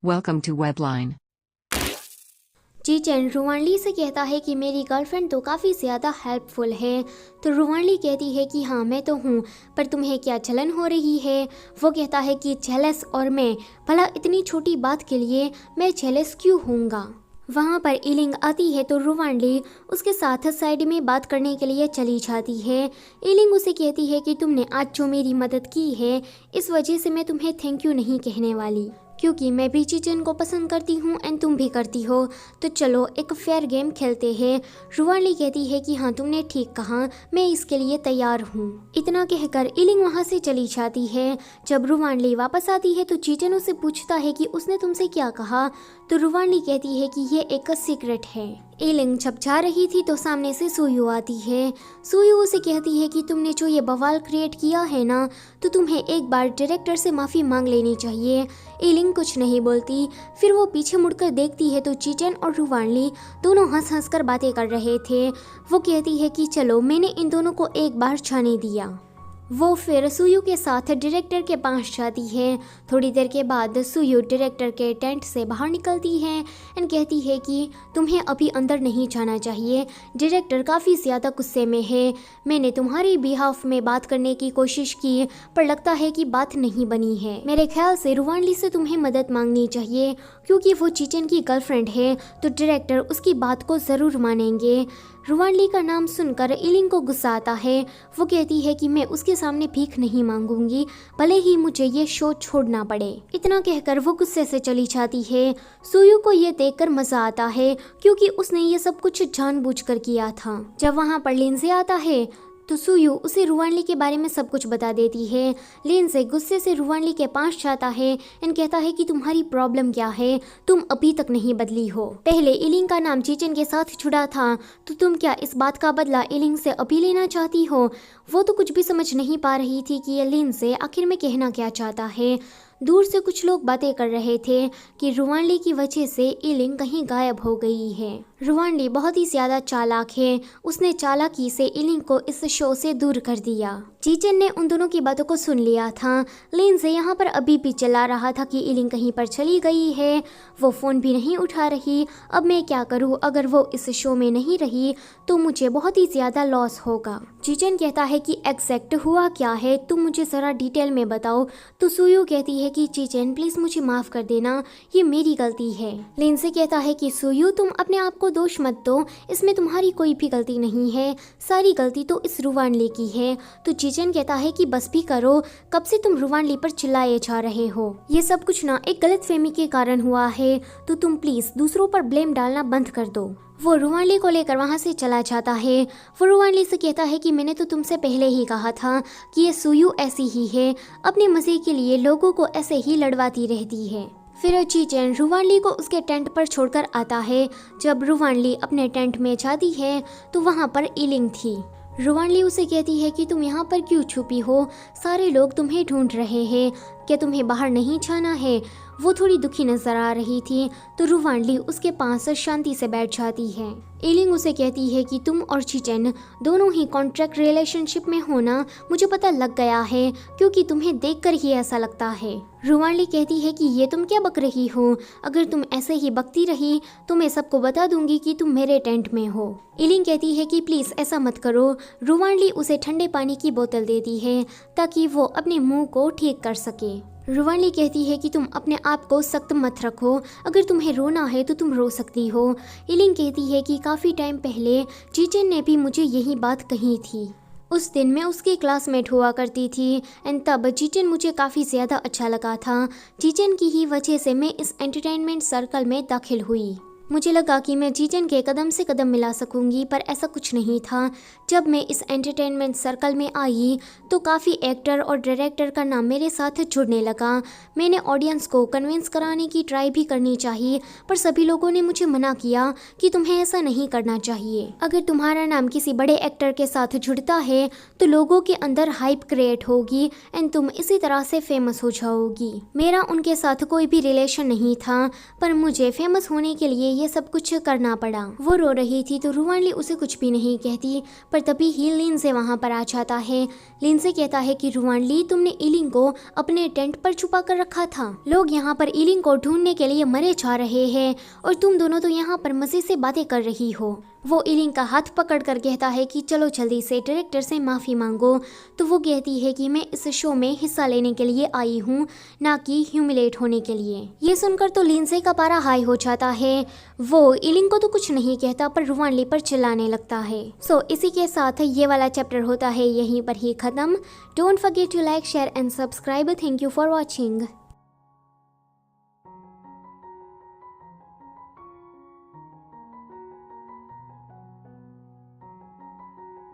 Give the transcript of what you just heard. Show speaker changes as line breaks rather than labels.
Welcome to Webline.
जीचन रुवानली से कहता है कि मेरी गर्लफ्रेंड तो काफ़ी ज़्यादा हेल्पफुल है। तो रुवानली कहती है कि हाँ मैं तो हूँ, पर तुम्हें क्या जलन हो रही है। वो कहता है कि जेलस और मैं, भला इतनी छोटी बात के लिए मैं जेलस क्यों होऊंगा। वहाँ पर इलिंग आती है तो रुवानली उसके साथ साइड में बात करने के लिए चली जाती है। इलिंग उसे कहती है कि तुमने आज जो मेरी मदद की है इस वजह से मैं तुम्हें थैंक यू नहीं कहने वाली, क्योंकि मैं भी जीचन को पसंद करती हूँ एंड तुम भी करती हो, तो चलो एक फेयर गेम खेलते हैं। रुवानली कहती है कि हाँ तुमने ठीक कहा, मैं इसके लिए तैयार हूँ। इतना कहकर इलिंग वहाँ से चली जाती है। जब रुवानली वापस आती है तो जीचन उसे पूछता है कि उसने तुमसे क्या कहा। तो रुवानली कहती है कि ये एक सीक्रेट है। इलिंग जब जा रही थी तो सामने से सुयू आती है। सुयू उसे कहती है कि तुमने जो ये बवाल क्रिएट किया है ना, तो तुम्हें एक बार डायरेक्टर से माफ़ी मांग लेनी चाहिए। इलिंग कुछ नहीं बोलती। फिर वो पीछे मुड़कर देखती है तो जीचन और रुवानली दोनों हंस हंस कर बातें कर रहे थे। वो कहती है कि चलो मैंने इन दोनों को एक बार जाने दिया। वो फिर सुयू के साथ डायरेक्टर के पास जाती है। थोड़ी देर के बाद सुयू डायरेक्टर के टेंट से बाहर निकलती है एंड कहती है कि तुम्हें अभी अंदर नहीं जाना चाहिए, डायरेक्टर काफ़ी ज़्यादा गुस्से में है। मैंने तुम्हारे बिहाफ में बात करने की कोशिश की पर लगता है कि बात नहीं बनी है। मेरे ख्याल से रुवानली से तुम्हें मदद मांगनी चाहिए, क्योंकि वो जीचन की गर्लफ्रेंड है तो डायरेक्टर उसकी बात को ज़रूर मानेंगे। रुवानली का नाम सुनकर इलिंग को गुस्सा आता है। वो कहती है कि मैं उसके सामने भीख नहीं मांगूंगी, भले ही मुझे ये शो छोड़ना पड़े। इतना कहकर वो गुस्से से चली जाती है। सुयू को ये देखकर मजा आता है, क्योंकि उसने ये सब कुछ जानबूझकर किया था। जब वहाँ पर लिंजे आता है तो सुयू उसे रुवानली के बारे में सब कुछ बता देती है। लिंजे गुस्से से रुवानली के पास जाता है एंड कहता है कि तुम्हारी प्रॉब्लम क्या है, तुम अभी तक नहीं बदली हो। पहले इलिंग का नाम जीचन के साथ जुड़ा था, तो तुम क्या इस बात का बदला इलिंग से अभी लेना चाहती हो। वो तो कुछ भी समझ नहीं पा रही थी कि ये लिंजे आखिर में कहना क्या चाहता है। दूर से कुछ लोग बातें कर रहे थे कि रुवानली की वजह से इलिंग कहीं गायब हो गई है। रुवानली बहुत ही ज्यादा चालाक है, उसने चालाकी से इलिंग को इस शो से दूर कर दिया। जीचन ने उन दोनों की बातों को सुन लिया था। लिंजे यहाँ पर अभी भी चला रहा था कि इलिंग कहीं पर चली गई है, वो फोन भी नहीं उठा रही। अब मैं क्या करूँ, अगर वो इस शो में नहीं रही तो मुझे बहुत ही ज्यादा लॉस होगा। जीचन कहता है कि एग्जैक्ट हुआ क्या है, तुम मुझे जरा डिटेल में बताओ। तो सुयू कहती है कि जीचन प्लीज मुझे माफ कर देना, ये मेरी गलती है। लिंजे कहता है कि सुयू तुम अपने आप को दोष मत दो, इसमें तुम्हारी कोई भी गलती नहीं है, सारी गलती तो इस रुवानली की है। तो जीचन कहता है कि बस भी करो, कब से तुम रुवानली पर चिल्लाए जा रहे हो, ये सब कुछ ना एक गलतफहमी के कारण हुआ है, तो तुम प्लीज दूसरों पर ब्लेम डालना बंद कर दो। वो रुवानली को लेकर वहाँ से चला जाता है। वो रुवानली से कहता है कि मैंने तो तुमसे पहले ही कहा था कि ये सुयू ऐसी ही है, अपने मजे के लिए लोगों को ऐसे ही लड़वाती रहती है। फिर जीचन रुवानली को उसके टेंट पर छोड़कर आता है। जब रुवानली अपने टेंट में जाती है तो वहाँ पर इलिंग थी। रुवानली उसे कहती है कि तुम यहाँ पर क्यों छुपी हो, सारे लोग तुम्हें ढूंढ रहे हैं, क्या तुम्हें बाहर नहीं जाना है। वो थोड़ी दुखी नजर आ रही थी तो रुवानली उसके पास शांति से बैठ जाती है। इलिंग उसे कहती है कि तुम और जीचन दोनों ही कॉन्ट्रैक्ट रिलेशनशिप में होना मुझे पता लग गया है, क्योंकि तुम्हें देखकर ही ऐसा लगता है। रुवानली कहती है कि ये तुम क्या बक रही हो, अगर तुम ऐसे ही बकती रही तो मैं सबको बता दूंगी कि तुम मेरे टेंट में हो। इलिंग कहती है कि प्लीज ऐसा मत करो। रुवानली उसे ठंडे पानी की बोतल देती है ताकि वो अपने मुंह को ठीक कर सके। रुवानली कहती है कि तुम अपने आप को सख्त मत रखो, अगर तुम्हें रोना है तो तुम रो सकती हो। इलिंग कहती है कि काफ़ी टाइम पहले जीचन ने भी मुझे यही बात कही थी। उस दिन मैं उसके क्लासमेट हुआ करती थी एंड तब जीचन मुझे काफ़ी ज़्यादा अच्छा लगा था। जीचन की ही वजह से मैं इस एंटरटेनमेंट सर्कल में दाखिल हुई। मुझे लगा कि मैं जीचन के कदम से कदम मिला सकूंगी, पर ऐसा कुछ नहीं था। जब मैं इस एंटरटेनमेंट सर्कल में आई तो काफ़ी एक्टर और डायरेक्टर का नाम मेरे साथ जुड़ने लगा। मैंने ऑडियंस को कन्विंस कराने की ट्राई भी करनी चाहिए, पर सभी लोगों ने मुझे मना किया कि तुम्हें ऐसा नहीं करना चाहिए। अगर तुम्हारा नाम किसी बड़े एक्टर के साथ जुड़ता है तो लोगों के अंदर हाइप क्रिएट होगी एंड तुम इसी तरह से फेमस हो जाओगी। मेरा उनके साथ कोई भी रिलेशन नहीं था, पर मुझे फेमस होने के लिए ये सब कुछ करना पड़ा। वो रो रही थी तो रुवानली उसे कुछ भी नहीं कहती, पर तभी ही लिंडसे वहाँ पर आ जाता है। लिंडसे कहता है कि रुवानली, तुमने ईलिंग को अपने टेंट पर छुपा कर रखा था। लोग यहाँ पर ईलिंग को ढूंढने के लिए मरे जा रहे हैं और तुम दोनों तो यहाँ पर मजे से बातें कर रही हो। वो ईलिंग का हाथ पकड़ कर कहता है कि चलो जल्दी से डायरेक्टर से माफ़ी मांगो। तो वो कहती है कि मैं इस शो में हिस्सा लेने के लिए आई हूँ, ना कि ह्यूमिलेट होने के लिए। ये सुनकर तो लिंडसे का पारा हाई हो जाता है। वो ईलिंग को तो कुछ नहीं कहता पर रुवानली पर चिल्लाने लगता है। सो इसी के साथ ये वाला चैप्टर होता है यहीं पर ही खत्म। Don't forget to like, share and subscribe. Thank you for watching.